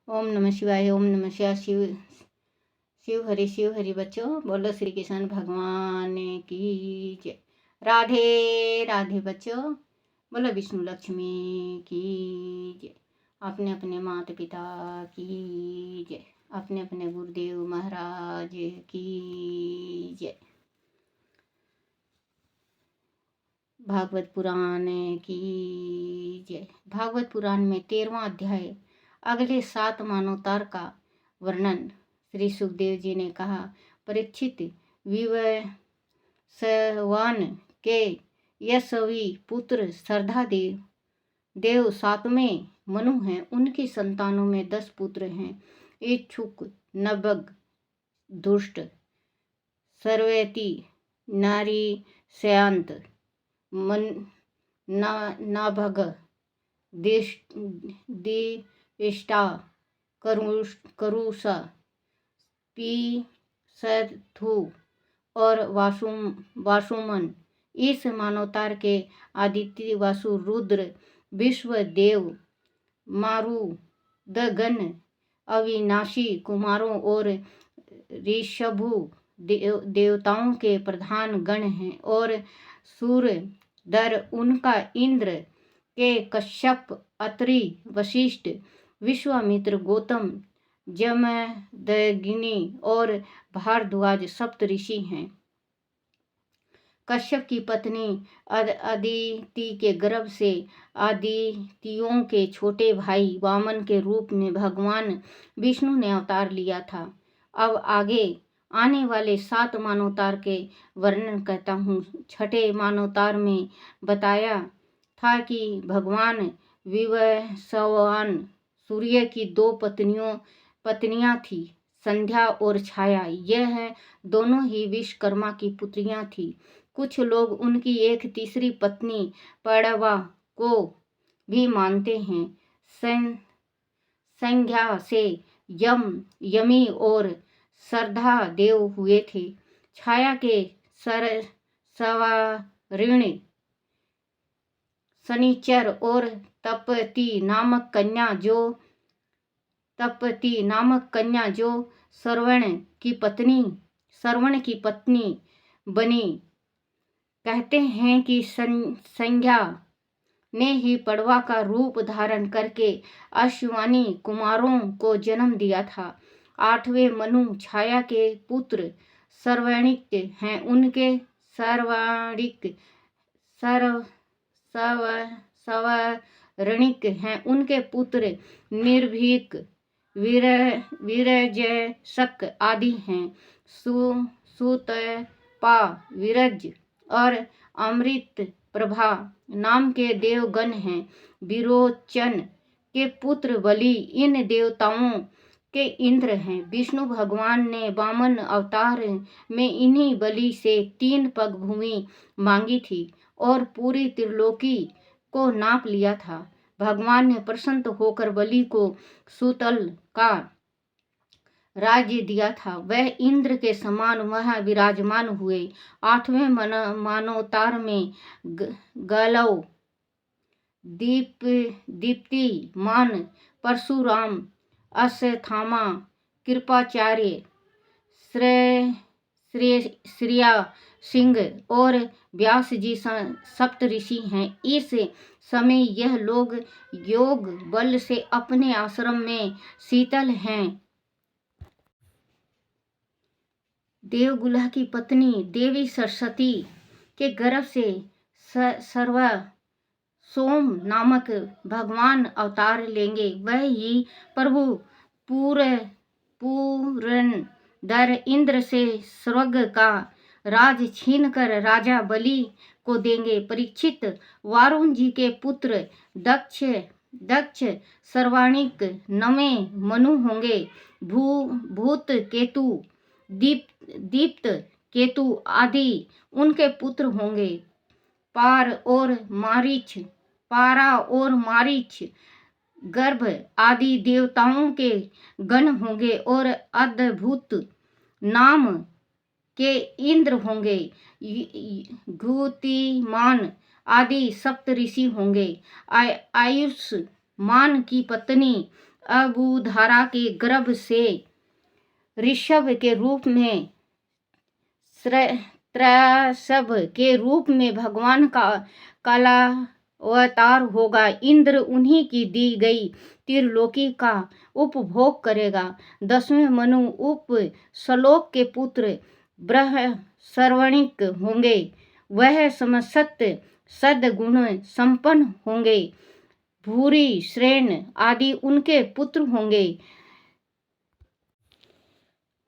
ओम नमः शिवाय। ओम नमः शिवाय। शिव शिव हरि बच्चों, बोलो श्री कृष्ण भगवान की जय। राधे राधे बच्चों, बोलो विष्णु लक्ष्मी की जय। अपने अपने माता पिता की जय, अपने अपने गुरुदेव महाराज की जय। भागवत पुराण की जय। भागवत पुराण में 13वां अध्याय अगले 7 मानवतार का वर्णन। श्री सुखदेव जी ने कहा, परीक्षित, विवस्वान के यशस्वी पुत्र श्रद्धा देव 7वें मनु हैं। उनकी संतानों में 10 पुत्र हैं। इच्छुक, नभग, दुष्ट, सर्वैती, नारी, शयांत, नाभग, दिष्टा, करुषा, पीसथु और वासुमन। इस मानवतार के आदित्य, वासु, रुद्र, विश्वदेव, मारुदगण, अविनाशी कुमारों और ऋषभु देवताओं के प्रधान गण हैं। और सूरधर उनका इंद्र के कश्यप, अत्रि, वशिष्ठ, विश्वामित्र, गौतम, जमदग्नि और भारद्वाज सप्तऋषि हैं। कश्यप की पत्नी अदिति के गर्भ से आदित्यों के छोटे भाई वामन के रूप में भगवान विष्णु ने अवतार लिया था। अब आगे आने वाले 7 मानवतार के वर्णन कहता हूँ। छठे मानवतार में बताया था कि भगवान विवस्वान सूर्य की 2 पत्नियां थी, संध्या और छाया। यह दोनों ही विश्वकर्मा की पुत्रियां थी। कुछ लोग उनकी एक तीसरी पत्नी पड़वा को भी मानते हैं। संज्ञा से यमी और श्रद्धा देव हुए थे। छाया के सवारिणी शनिचर और तपती नामक कन्या जो श्रवण की पत्नी बनी। कहते हैं कि संज्ञा ने ही पड़वा का रूप धारण करके अश्वानी कुमारों को जन्म दिया था। 8वें मनु छाया के पुत्र सर्वणिक हैं। उनके सवर्णिक हैं। उनके पुत्र निर्भीक, विरजशक आदि हैं। सुतपा, विरज और अमृत प्रभा नाम के देवगण हैं। विरोचन के पुत्र बलि इन देवताओं के इंद्र हैं। विष्णु भगवान ने वामन अवतार में इन्हीं बलि से 3 पग भूमि मांगी थी और पूरी त्रिलोकी को नाप लिया था। भगवान ने प्रसन्न होकर बलि को सुतल का राज्य दिया था। वह इंद्र के समान वहाँ विराजमान हुए। 8वें मानवतार में गलव, दीप्तिमान परशुराम, अश्वत्थामा, कृपाचार्य, श्रेया सिंह और व्यास जी सप्तऋषि हैं। इस समय यह लोग योग बल से अपने आश्रम में शीतल हैं। देवगुला की पत्नी देवी सरस्वती के गर्भ से सोम नामक भगवान अवतार लेंगे। वह ही प्रभु पुरंदर इंद्र से स्वर्ग का राज छीनकर राजा बलि को देंगे। परीक्षित, वारुण जी के पुत्र दक्ष सर्वाणिक 9वें मनु होंगे। भूत केतु, दीप्त केतु आदि उनके पुत्र होंगे। पारा और मारीच गर्भ आदि देवताओं के गण होंगे और अद्भुत नाम के इंद्र होंगे। घुतिमान आदि सप्तऋषि होंगे। आयुष्मान की पत्नी अबुधारा के गर्भ से ऋषभ के रूप में त्रसभ के रूप में भगवान का काला अवतार होगा। इंद्र उन्हीं की दी गई त्रिलोकी का उपभोग करेगा। 10वें मनु उप श्लोक के पुत्र बृहस्रवणिक होंगे। वह समसत सद्गुण संपन्न होंगे। भूरि श्रेण आदि उनके पुत्र होंगे।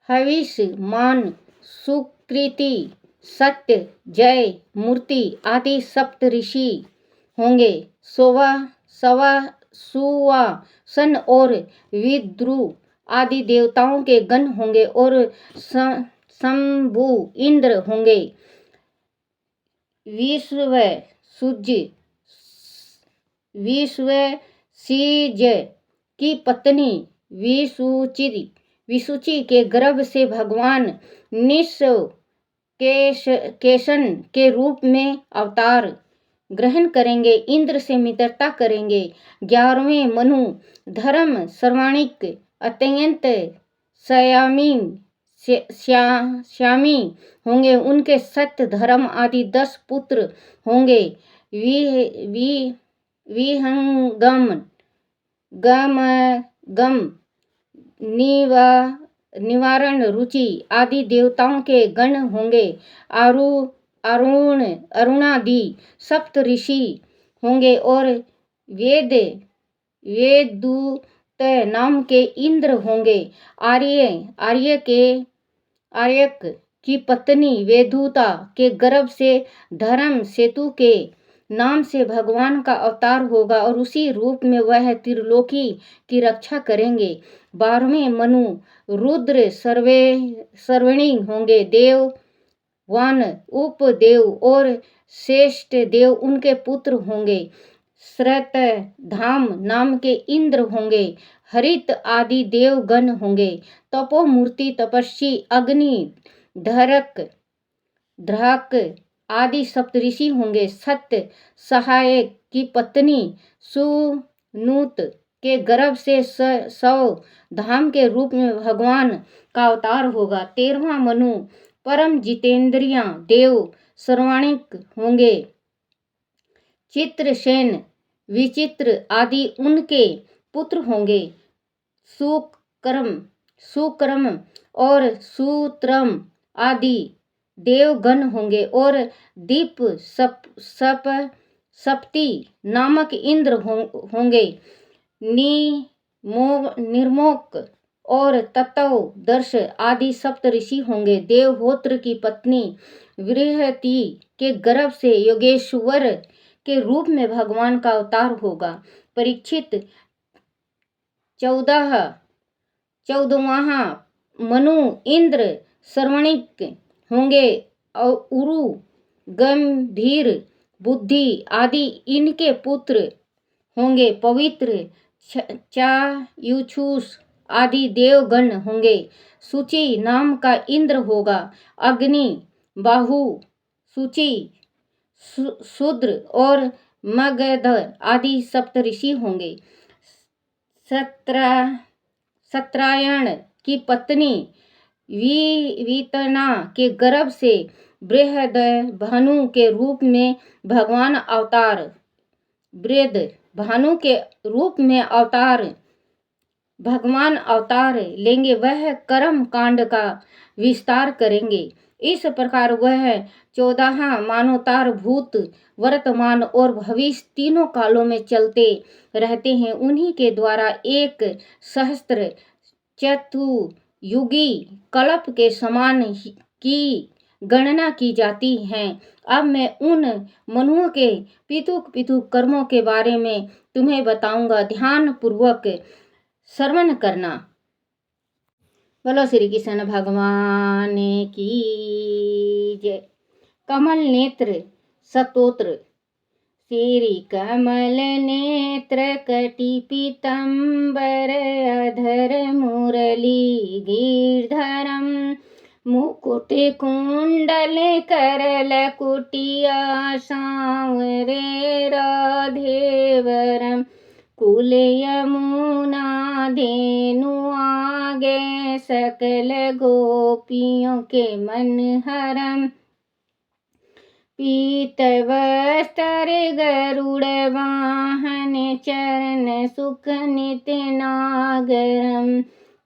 हविष मान सुकृति सत्य जय मूर्ति आदि सप्त ऋषि होंगे। सुवासन और विद्रु आदि देवताओं के गण होंगे और शंभु इंद्र होंगे। विश्वसिज की पत्नी विसुची के गर्भ से भगवान निषकेशन के रूप में अवतार ग्रहण करेंगे। इंद्र से मित्रता करेंगे। 11वें मनु धर्म सर्वाणिक अत्यंत श्यामी होंगे। उनके सत्य धर्म आदि 10 पुत्र होंगे। विहंगम गम निवारण रुचि आदि देवताओं के गण होंगे। अरुणादि सप्त ऋषि होंगे और वेदूत नाम के इंद्र होंगे। आर्यक की पत्नी वेदूता के गर्भ से धर्म सेतु के नाम से भगवान का अवतार होगा और उसी रूप में वह त्रिलोकी की रक्षा करेंगे। 12वें मनु रुद्र सर्वणी होंगे। देववान उपदेव और श्रेष्ठ देव उनके पुत्र होंगे। श्रतधाम नाम के इंद्र होंगे। हरित आदि देवगण होंगे। तपोमूर्ति तपस्वी अग्नि धरक आदि सप्तऋषि होंगे। सत्य सहायक की पत्नी सुनुत के गर्भ से 100 धाम के रूप में भगवान का अवतार होगा। 13वां मनु परम जितेंद्रिय देव सर्वाणिक होंगे। चित्रसेन विचित्र आदि उनके पुत्र होंगे। सुक्रम और सूत्रम आदि देवगण होंगे और दीप सप्ती नामक इंद्र होंगे। निर्मोक और तत्वदर्श आदि सप्तऋषि होंगे। देवहोत्र की पत्नी बृहति के गर्भ से योगेश्वर के रूप में भगवान का अवतार होगा। परीक्षित 14वां मनु इंद्र सर्वणिक होंगे। उरु गंभीर बुद्धि आदि इनके पुत्र होंगे। पवित्र चायुछुष आदि देवगण होंगे। सूचि नाम का इंद्र होगा। अग्नि बाहु सूचि शूद्र और मगध आदि सप्तऋषि होंगे। सत्रायण की पत्नी वितना के गर्भ से बृहद भानु के रूप में भगवान अवतार लेंगे। वह कर्म कांड का विस्तार करेंगे। इस प्रकार वह 14 मानवतार भूत वर्तमान और भविष्य तीनों कालों में चलते रहते हैं। उन्हीं के द्वारा एक सहस्त्र चतुर्युगी कल्प के समान की गणना की जाती है। अब मैं उन मनुओं के पितु कर्मों के बारे में तुम्हें बताऊंगा। ध्यान पूर्वक श्रवण करना। बोलो श्री कृष्ण भगवान की जय। कमल नेत्र स्तोत्र। श्री कमल नेत्र कटि पीतंबर अधर मुरली गिरधरम मुकुट कुंडल करल कुटिया सांवरे राधेवरम कुल यमुना धेनु आगे, सकल गोपियों के मन हरम। पीत वस्त्र गरुड़ वाहन, चरण सुख नित नागरम।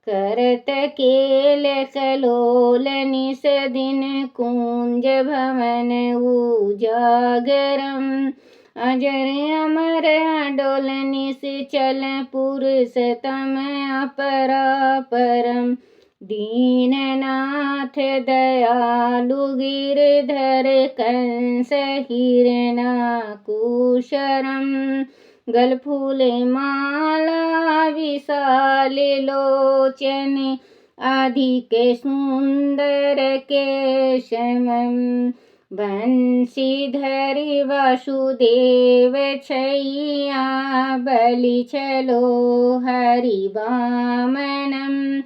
करत केल कलोल निस दिन, कुंज भवन उजागरम। अजर अमर अडोल निश्चल, पुरुषतम अपरापरम। दीननाथ दयालु गिरधर, कंस हिरणाकुशरम। गलफूल माला विशाल लोचन, अधिक सुंदर केशवम। बंशीधर वासुदेव छैया, बलि छलो हरि वामनम।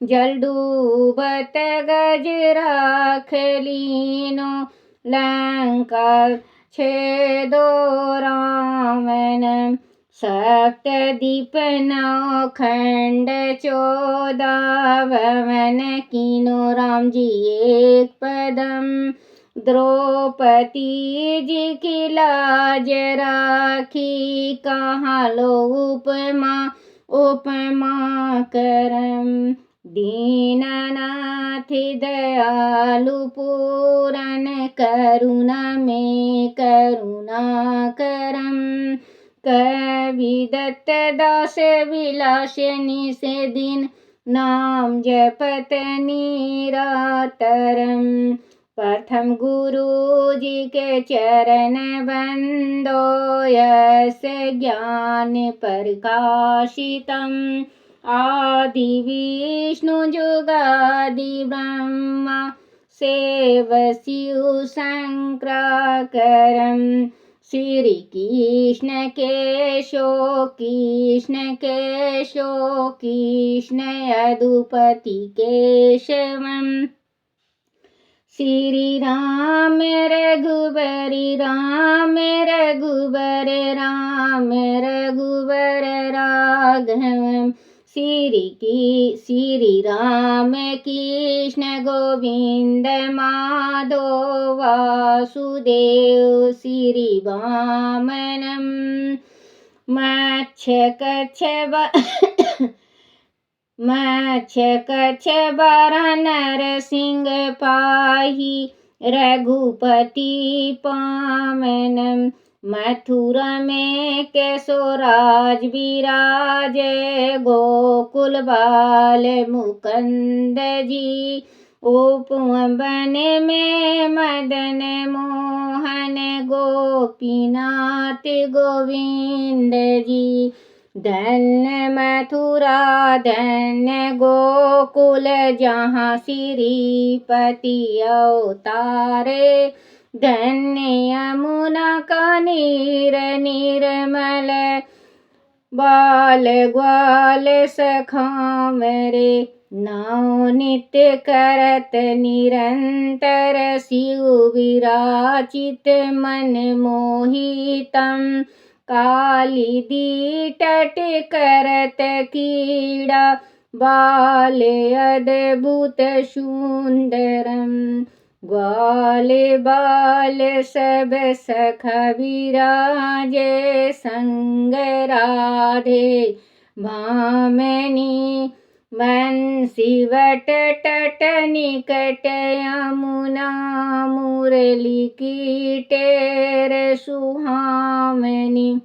जल डूबत गज राख लीनो, लंका छेदो रावण। सप्तद्वीप नौ खंड 14 भवन, कीनो राम जी एक पदम। द्रौपदी जी की लाज राखी, कहाँ लो उपमा उपमा करम। दीननाथ दयालु पूरन, करुणा में करुणा करम। कवि दत्त दास विलास निस दिन, नाम जपत निरातरम। प्रथम गुरु जी के चरण बंदो, यस ज्ञान प्रकाशितम। आदि विष्णु जुगादि ब्रह्मा, सेव शिव शंकराकरम। श्री कृष्ण केशो कृष्ण केशो, कृष्ण यदुपति केशवम। श्री राम रघुबरी राम रघुबर राम रघुबर राघवम। श्री राम कृष्ण गोविंद माधो, वासुदेव श्री वामनम। मत्स्य कच्छ बारह नरसिंह पाही, रघुपति पावनम। मथुरा में केशोराज विराज, गोकुल बाल मुकुंद जी। उपवन में मदन मोहन, गोपीनाथ गोविंद जी। धन्य मथुरा धन्य गोकुल, जहाँ श्रीपति अवतारे। धन्य यमुना का नीर निर्मल, बाल ग्वाल सखाम रे। नाव नित्य करत निरंतर, शिव विराचित मन मोहितम। काली दी तट करत कीड़ा, बाल अद्भुत सुंदरम। ग्वाल बाल सब सख विराजे, संग राधे भामिनी। बंसीवट तट निकट यमुना, मुरली की टेर सुहावनी।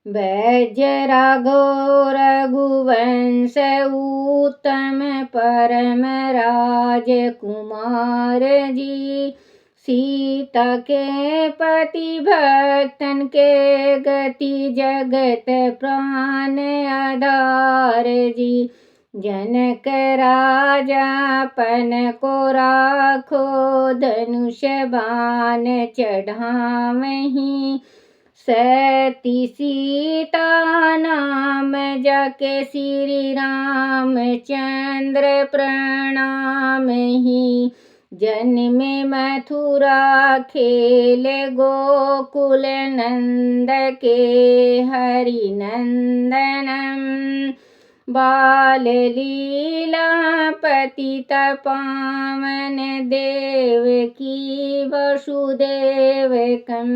बैजराघो रघुवंश उत्तम, परम राजकुमार जी। सीता के पति भक्तन के गति, जगत प्राण आधार जी। जनक राजा पन को राखो, धनुष बाण चढ़ावहीं। सती सीता नाम जाके, श्री राम चंद्र प्रणाम ही। जन्मे मथुरा खेले गोकुल नंद के हरि नंदनम। बाल लीला पतित पावन देवकी वसुदेवकम।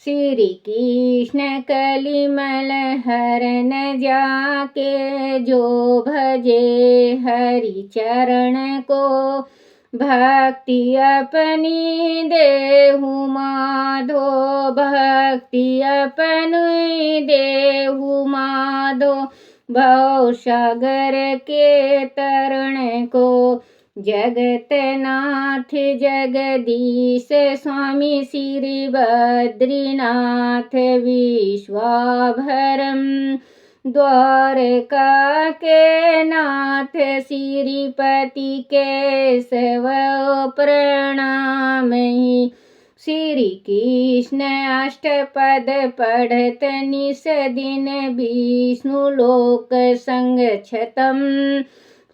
श्री कृष्ण कलिमल हरन जाके जो भजे हरि चरण को। भक्ति अपनी देहु माधो भक्ति अपनी देहु माधो। भव सागर के तरण को। जगत नाथ जगदीश स्वामी श्री बद्रीनाथ विश्वाभरम। द्वारका के नाथ श्रीपति केशव प्रणामहि। श्री कृष्ण अष्टपद पढ़त निस दिन विष्णु लोक संगक्षतम।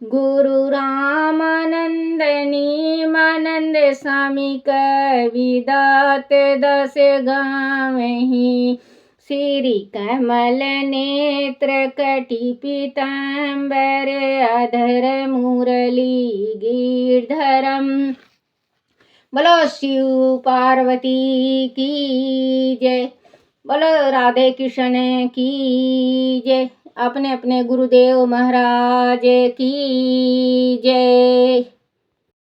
गुरु रामानंदनी मानंद स्वामी कविदात दस गावहीं। श्री कमल नेत्र कटि पीतांबर अधर मुरली गिरधरम। बोलो शिव पार्वती की जय। बोलो राधे कृष्ण की जय। अपने अपने गुरुदेव महाराज की जय।